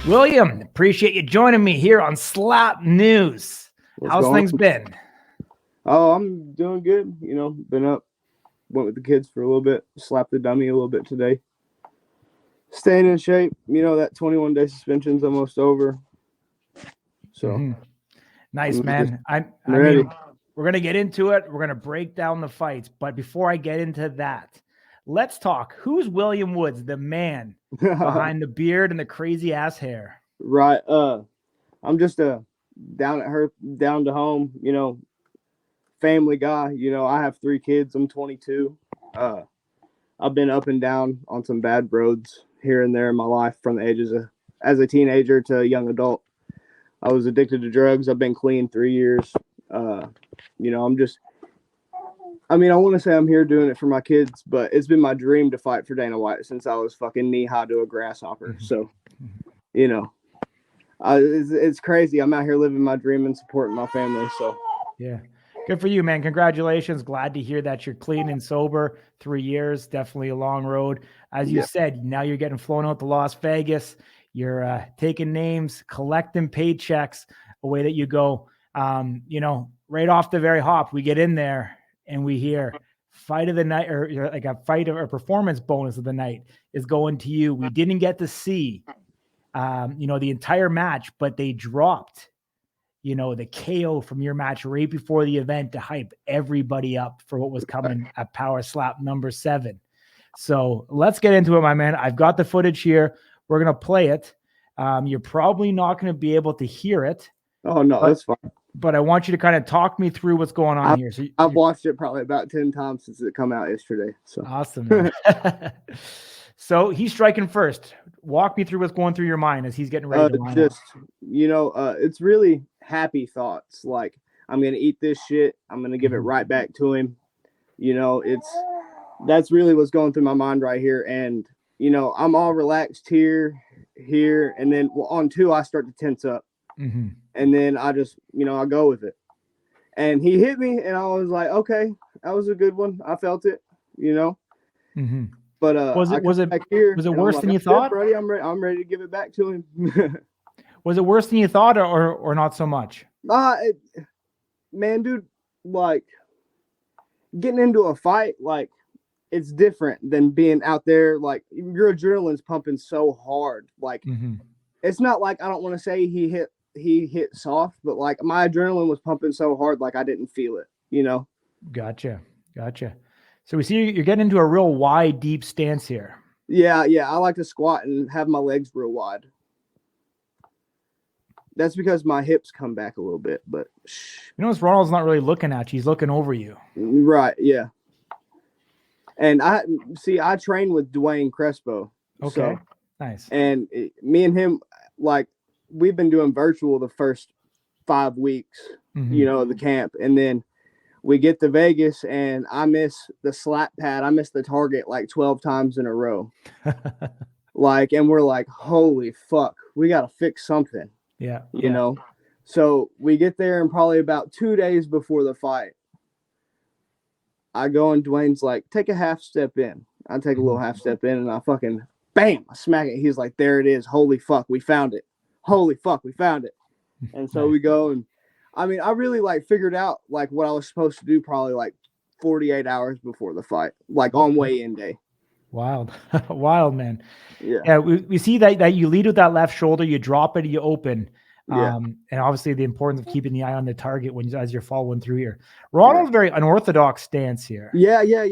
William, appreciate you joining me here on Slap News. How's things been? Oh, I'm doing good. Been up, went with the kids for a little bit, slapped the dummy a little bit today. Staying in shape. That 21-day suspension's almost over. So Nice, man. I ready. mean, we're going to get into it. We're going to break down the fights. But before I get into that, let's talk. Who's William Woods, the man behind the beard and the crazy ass hair? Right. I'm just a down to home, family guy. I have 3 kids. I'm 22. I've been up and down on some bad roads here and there in my life from the ages as a teenager to a young adult. I was addicted to drugs. I've been clean 3 years. I want to say I'm here doing it for my kids, but it's been my dream to fight for Dana White since I was fucking knee high to a grasshopper. So, it's crazy. I'm out here living my dream and supporting my family. So, yeah. Good for you, man. Congratulations. Glad to hear that you're clean and sober. 3 years, definitely a long road. As you said, now you're getting flown out to Las Vegas. You're taking names, collecting paychecks, away that you go. Right off the very hop, we get in there and we hear fight of the night, or like a fight or performance bonus of the night is going to you. We didn't get to see, the entire match, but they dropped the KO from your match right before the event to hype everybody up for what was coming at Power Slap number 7. So let's get into it, my man. I've got the footage here. We're going to play it. You're probably not going to be able to hear it. Oh, no, that's fine. But I want you to kind of talk me through what's going on here. So I've watched it probably about 10 times since it come out yesterday. So awesome. So he's striking first. Walk me through what's going through your mind as he's getting ready to line up. It's really happy thoughts. Like, I'm going to eat this shit. I'm going to give it right back to him. That's really what's going through my mind right here. And, I'm all relaxed here. And then on 2, I start to tense up. Mm-hmm. And then I just, I go with it. And he hit me and I was like, okay, that was a good one. I felt it, Mm-hmm. But was it worse than you thought? Buddy, I'm ready to give it back to him. Was it worse than you thought, or not so much? Man, dude, like getting into a fight, like it's different than being out there. Like your adrenaline's pumping so hard. Like It's not like, I don't want to say he hit soft, but like my adrenaline was pumping so hard, like I didn't feel it. Gotcha. So we see you're getting into a real wide, deep stance here. Yeah. I like to squat and have my legs real wide. That's because my hips come back a little bit, but Ronald's not really looking at you. He's looking over you. Right. Yeah. And I train with Dwayne Crespo. Okay. So, nice. And me and him, like, we've been doing virtual the first 5 weeks, of the camp. And then we get to Vegas and I miss the slap pad. I miss the target like 12 times in a row. And we're like, holy fuck, we got to fix something. Yeah. So we get there and probably about 2 days before the fight, I go and Dwayne's like, take a half step in. I take a little half step in and I fucking bam, I smack it. He's like, there it is. Holy fuck, we found it. Holy fuck, we found it. And so we go and I really figured out like what I was supposed to do probably like 48 hours before the fight, like on weigh-in day. Wild, wild, man. Yeah. We see that you lead with that left shoulder, you drop it, you open. Yeah. And obviously the importance of keeping the eye on the target as you're following through here. Ronald's very unorthodox stance here. Yeah. He I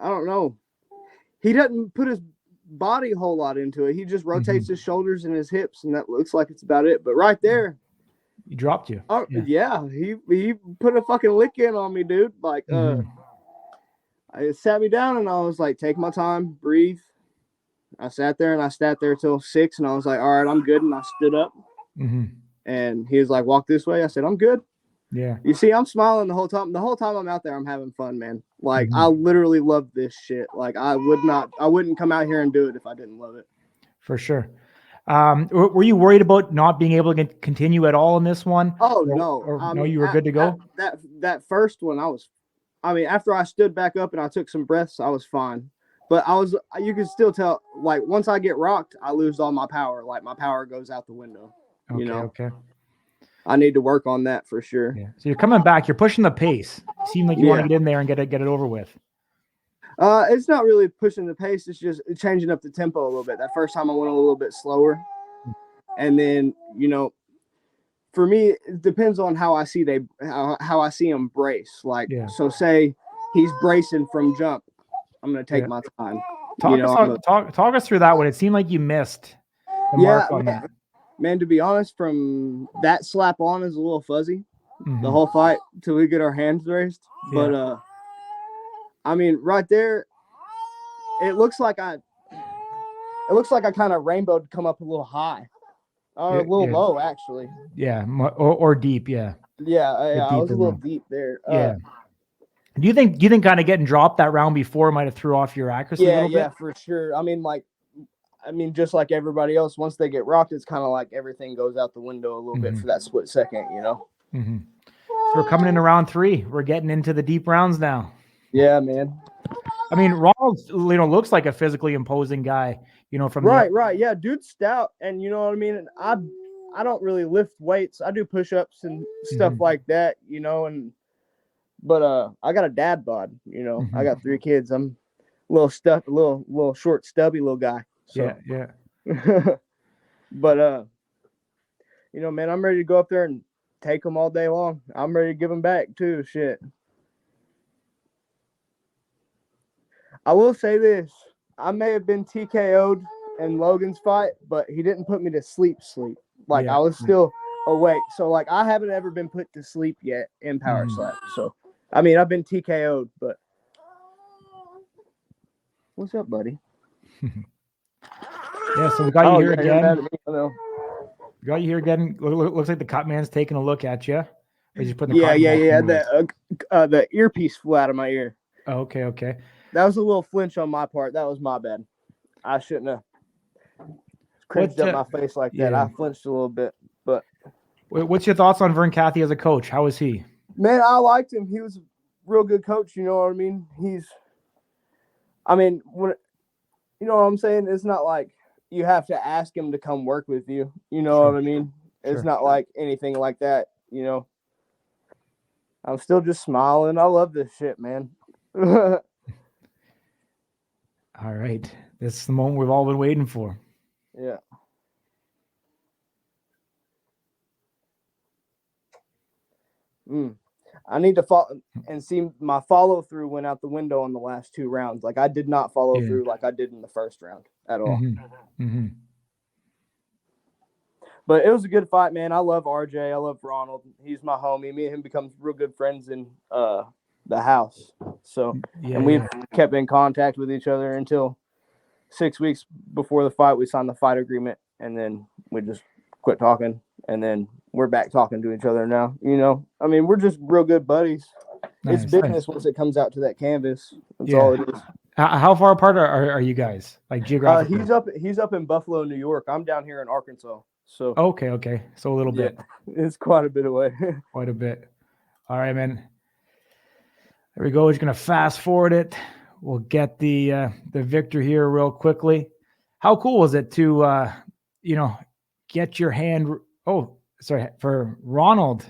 don't know. He doesn't put his body a whole lot into it. He just rotates his shoulders and his hips, and that looks like it's about it. But right there, he dropped you. Oh yeah, he put a fucking lick in on me, dude. Like it sat me down, and I was like, take my time, breathe. I sat there till 6, and I was like, all right, I'm good. And I stood up, and he was like, walk this way. I said, I'm good. Yeah. You see, I'm smiling the whole time. The whole time I'm out there, I'm having fun, man. Like, I literally love this shit. Like, I wouldn't come out here and do it if I didn't love it. For sure. Were you worried about not being able to continue at all in this one? Oh, no. No, you were good to go? That first one, after I stood back up and I took some breaths, I was fine. but you can still tell, like, once I get rocked, I lose all my power. Like, my power goes out the window. Okay, You know, okay. I need to work on that for sure. Yeah. So you're coming back. You're pushing the pace. You seem like you want to get in there and get it over with. It's not really pushing the pace. It's just changing up the tempo a little bit. That first time I went a little bit slower, and then for me, it depends on how I see how I see them brace. Like, so say he's bracing from jump, I'm gonna take my time. Talk us through that one. It seemed like you missed the mark on that. Man, to be honest, from that slap on is a little fuzzy. The whole fight till we get our hands raised. But I mean, right there, it looks like I kind of rainbowed come up a little high. Or a little low, actually. Yeah, or deep, yeah. Yeah, I was a little deep there. Yeah. Do you think kind of getting dropped that round before might have threw off your accuracy a little bit? Yeah, for sure. I mean, just like everybody else, once they get rocked, it's kind of like everything goes out the window a little bit for that split second, So we're coming into round 3. We're getting into the deep rounds now. Yeah, man. I mean, Ronald, looks like a physically imposing guy, from right. Yeah, dude's stout, and you know what I mean. And I don't really lift weights. I do push-ups and stuff like that, but I got a dad bod, I got 3 kids. I'm a little short, stubby little guy. So. Yeah. But man, I'm ready to go up there and take them all day long. I'm ready to give them back too. Shit. I will say this: I may have been TKO'd in Logan's fight, but he didn't put me to sleep. Like, I was still awake. So, like, I haven't ever been put to sleep yet in Power Slap. So, I mean, I've been TKO'd, but what's up, buddy? Yeah, so we got you here again. We got you here again. Looks like the cut man's taking a look at you. The earpiece flew out of my ear. Oh, okay. That was a little flinch on my part. That was my bad. I shouldn't have cringed up my face like that. I flinched a little bit. But what's your thoughts on Vern Cathy as a coach? How is he? Man, I liked him. He was a real good coach. You know what I mean? You know what I'm saying? It's not like you have to ask him to come work with you. You know what I mean? It's not like anything like that. I'm still just smiling. I love this shit, man. All right. This is the moment we've all been waiting for. Yeah. I need to follow and see my follow through went out the window on the last 2 rounds. Like, I did not follow through like I did in the first round at all. But it was a good fight, man. I love RJ. I love Ronald. He's my homie. Me and him become real good friends in the house. So, and we've kept in contact with each other until 6 weeks before the fight. We signed the fight agreement, and then we just quit talking, and then we're back talking to each other now. I mean, we're just real good buddies. It's business once it comes out to that canvas. That's all it is. How far apart are you guys, like, geographically? He's up in Buffalo, New York. I'm down here in Arkansas. So okay. So a little bit. It's quite a bit away. Quite a bit. All right, man. There we go. We're just gonna fast forward it. We'll get the victor here real quickly. How cool was it to get your hand? Oh, sorry, for Ronald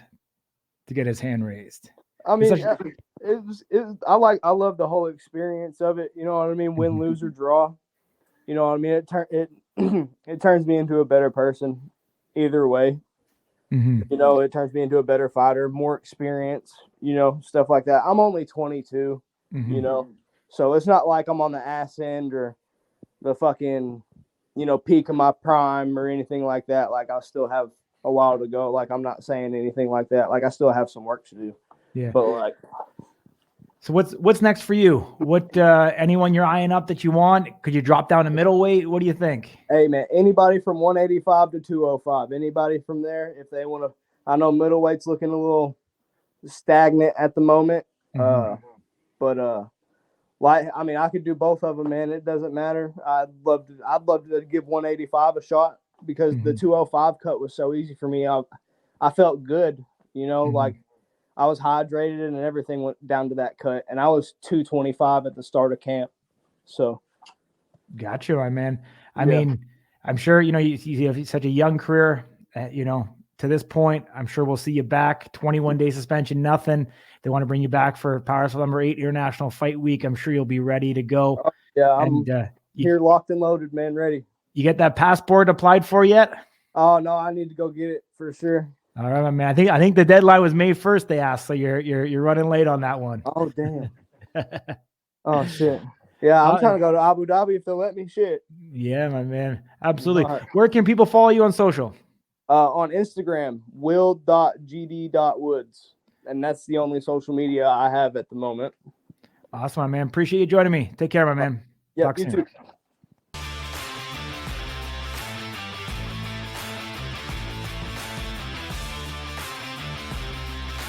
to get his hand raised. I mean, I love the whole experience of it. You know what I mean? Win, lose, or draw. You know what I mean? It turns me into a better person either way. It turns me into a better fighter, more experience, stuff like that. I'm only 22, so it's not like I'm on the ass end or the fucking, peak of my prime or anything like that. Like, I still have a while to go. Like, I'm not saying anything like that. Like, I still have some work to do. Yeah. But like, so what's next for you? What anyone you're eyeing up that you want? Could you drop down to middleweight? What do you think? Hey man, anybody from 185 to 205. Anybody from there, if they want to. I know middleweight's looking a little stagnant at the moment. But I mean, I could do both of them, man. It doesn't matter. I'd love to give 185 a shot because the 205 cut was so easy for me. I felt good, like. I was hydrated and everything went down to that cut. And I was 225 at the start of camp. So Got you, my man. I Yeah. mean, I'm sure, you have such a young career, to this point. I'm sure we'll see you back. 21-day suspension, nothing. They want to bring you back for Power Slap number 8 International Fight Week. I'm sure you'll be ready to go. Oh, yeah, I'm And here locked and loaded, man, ready. you get that passport applied for yet? Oh no, I need to go get it for sure. All right, my man. I think the deadline was May 1st, they asked. So you're running late on that one. Oh damn. Oh shit. Yeah, I'm trying to go to Abu Dhabi if they'll let me. Shit. Yeah, my man. Absolutely. Right. Where can people follow you on social? On Instagram, will.gd.woods. And that's the only social media I have at the moment. Awesome, my man. Appreciate you joining me. Take care, my man. Yeah, Talk you soon. too.